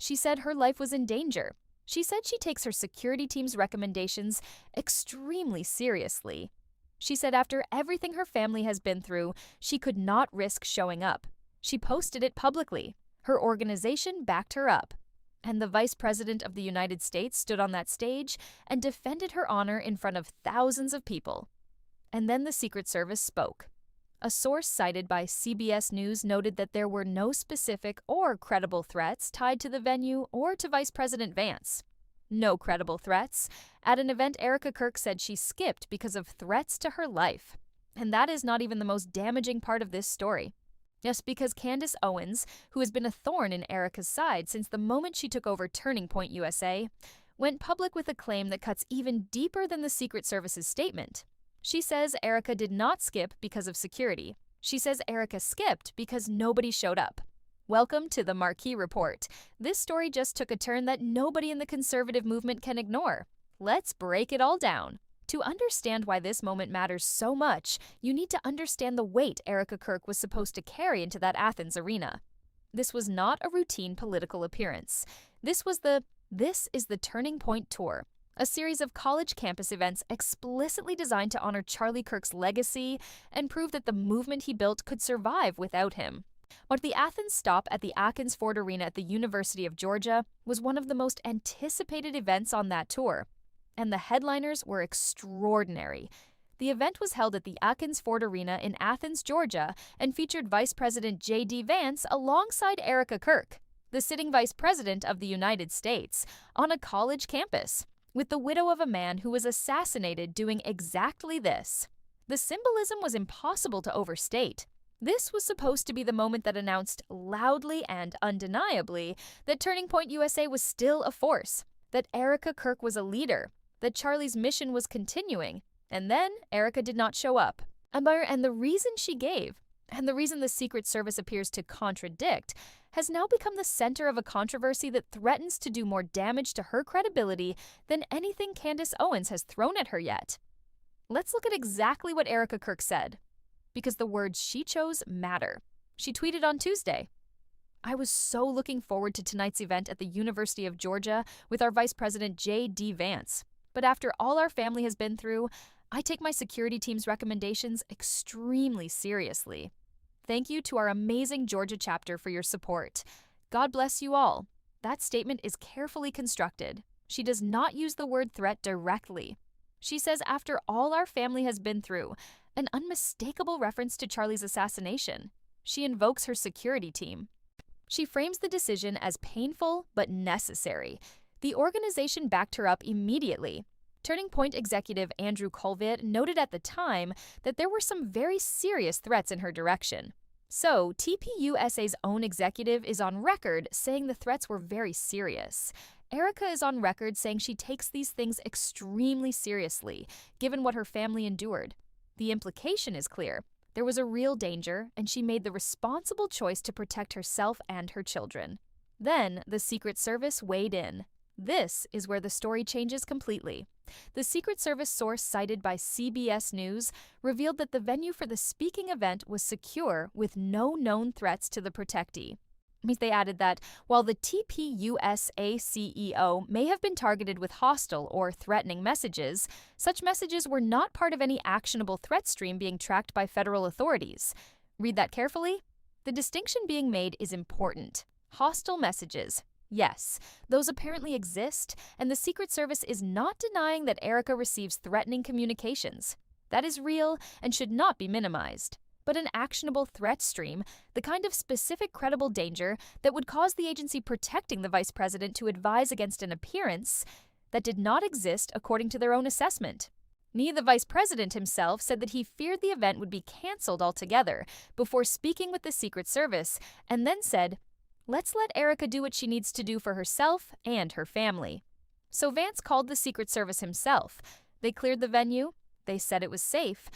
She said her life was in danger. She said she takes her security team's recommendations extremely seriously. She said after everything her family has been through, she could not risk showing up. She posted it publicly. Her organization backed her up. And the Vice President of the United States stood on that stage and defended her honor in front of thousands of people. And then the Secret Service spoke. A source cited by CBS News noted that there were no specific or credible threats tied to the venue or to Vice President Vance. No credible threats. At an event, Erika Kirk said she skipped because of threats to her life. And that is not even the most damaging part of this story. Just because Candace Owens, who has been a thorn in Erika's side since the moment she took over Turning Point USA, went public with a claim that cuts even deeper than the Secret Service's statement. She says Erika did not skip because of security. She says Erika skipped because nobody showed up. Welcome to the Marquee Report. This story just took a turn that nobody in the conservative movement can ignore. Let's break it all down. To understand why this moment matters so much, you need to understand the weight Erika Kirk was supposed to carry into that Athens arena. This was not a routine political appearance. This is the Turning Point Tour, a series of college campus events explicitly designed to honor Charlie Kirk's legacy and prove that the movement he built could survive without him. But the Athens stop at the Athens Ford Arena at the University of Georgia was one of the most anticipated events on that tour. And the headliners were extraordinary. The event was held at the Athens Ford Arena in Athens, Georgia, and featured Vice President J.D. Vance alongside Erika Kirk, the sitting Vice President of the United States, on a college campus, with the widow of a man who was assassinated doing exactly this. The symbolism was impossible to overstate. This was supposed to be the moment that announced loudly and undeniably that Turning Point USA was still a force, that Erika Kirk was a leader, that Charlie's mission was continuing, and then Erika did not show up. And the reason she gave, and the reason the Secret Service appears to contradict, has now become the center of a controversy that threatens to do more damage to her credibility than anything Candace Owens has thrown at her yet. Let's look at exactly what Erika Kirk said, because the words she chose matter. She tweeted on Tuesday, "I was so looking forward to tonight's event at the University of Georgia with our Vice President J.D. Vance. But after all our family has been through, I take my security team's recommendations extremely seriously. Thank you to our amazing Georgia chapter for your support. God bless you all." That statement is carefully constructed. She does not use the word threat directly. She says after all our family has been through, an unmistakable reference to Charlie's assassination. She invokes her security team. She frames the decision as painful but necessary. The organization backed her up immediately. Turning Point executive Andrew Colvett noted at the time that there were some very serious threats in her direction. So, TPUSA's own executive is on record saying the threats were very serious. Erika is on record saying she takes these things extremely seriously, given what her family endured. The implication is clear. There was a real danger, and she made the responsible choice to protect herself and her children. Then, the Secret Service weighed in. This is where the story changes completely. The Secret Service source cited by CBS News revealed that the venue for the speaking event was secure with no known threats to the protectee. They added that while the TPUSA CEO may have been targeted with hostile or threatening messages, such messages were not part of any actionable threat stream being tracked by federal authorities. Read that carefully. The distinction being made is important. Hostile messages. Yes, those apparently exist, and the Secret Service is not denying that Erika receives threatening communications. That is real and should not be minimized. But an actionable threat stream, the kind of specific credible danger that would cause the agency protecting the vice president to advise against an appearance, that did not exist according to their own assessment. The vice president himself said that he feared the event would be canceled altogether before speaking with the Secret Service, and then said, "Let's let Erika do what she needs to do for herself and her family." So Vance called the Secret Service himself. They cleared the venue, they said it was safe,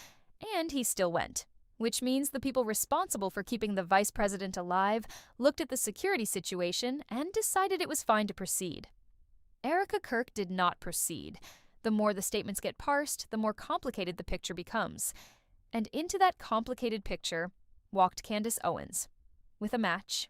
and he still went. Which means the people responsible for keeping the vice president alive looked at the security situation and decided it was fine to proceed. Erika Kirk did not proceed. The more the statements get parsed, the more complicated the picture becomes. And into that complicated picture walked Candace Owens, with a match,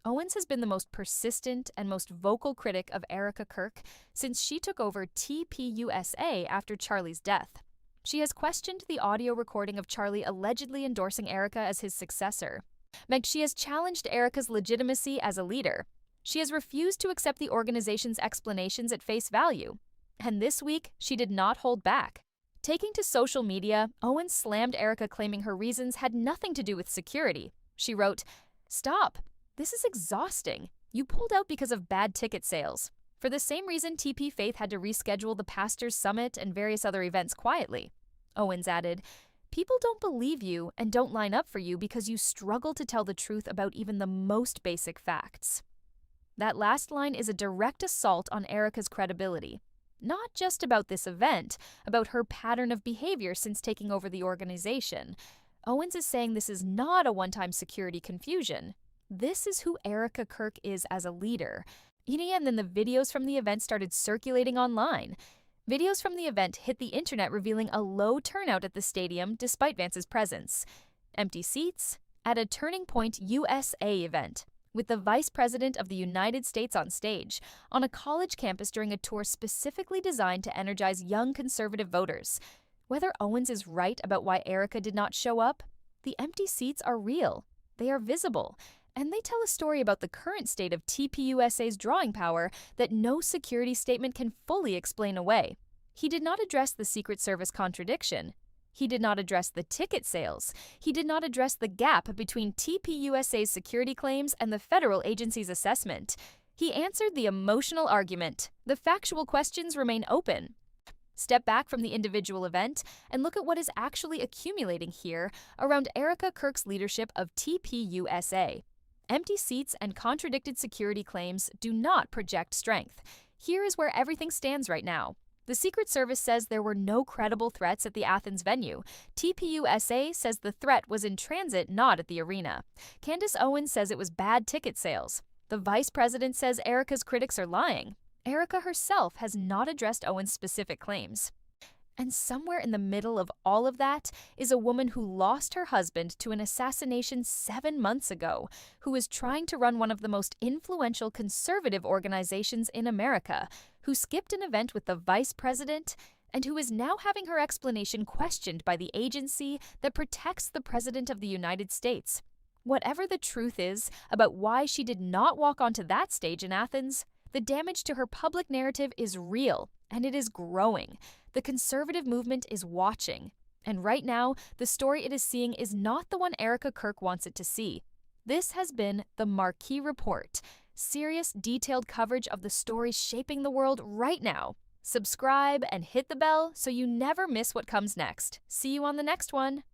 Owens has been the most persistent and most vocal critic of Erika Kirk since she took over TPUSA after Charlie's death. She has questioned the audio recording of Charlie allegedly endorsing Erika as his successor. She has challenged Erika's legitimacy as a leader. She has refused to accept the organization's explanations at face value. And this week, she did not hold back. Taking to social media, Owens slammed Erika, claiming her reasons had nothing to do with security. She wrote, "Stop. This is exhausting. You pulled out because of bad ticket sales. For the same reason TP Faith had to reschedule the Pastors' Summit and various other events quietly." Owens added, "People don't believe you and don't line up for you because you struggle to tell the truth about even the most basic facts." That last line is a direct assault on Erika's credibility. Not just about this event, about her pattern of behavior since taking over the organization. Owens is saying this is not a one-time security confusion. This is who Erika Kirk is as a leader. And then the videos from the event started circulating online. Videos from the event hit the internet revealing a low turnout at the stadium despite Vance's presence. Empty seats at a Turning Point USA event, with the Vice President of the United States on stage, on a college campus during a tour specifically designed to energize young conservative voters. Whether Owens is right about why Erika did not show up, the empty seats are real. They are visible. And they tell a story about the current state of TPUSA's drawing power that no security statement can fully explain away. He did not address the Secret Service contradiction. He did not address the ticket sales. He did not address the gap between TPUSA's security claims and the federal agency's assessment. He answered the emotional argument. The factual questions remain open. Step back from the individual event and look at what is actually accumulating here around Erika Kirk's leadership of TPUSA. Empty seats and contradicted security claims do not project strength. Here is where everything stands right now. The Secret Service says there were no credible threats at the Athens venue. TPUSA says the threat was in transit, not at the arena. Candace Owens says it was bad ticket sales. The Vice President says Erika's critics are lying. Erika herself has not addressed Owens' specific claims. And somewhere in the middle of all of that is a woman who lost her husband to an assassination 7 months ago, who is trying to run one of the most influential conservative organizations in America, who skipped an event with the vice president, and who is now having her explanation questioned by the agency that protects the President of the United States. Whatever the truth is about why she did not walk onto that stage in Athens, the damage to her public narrative is real, and it is growing. The conservative movement is watching. And right now, the story it is seeing is not the one Erika Kirk wants it to see. This has been the Marquee Report. Serious, detailed coverage of the stories shaping the world right now. Subscribe and hit the bell so you never miss what comes next. See you on the next one.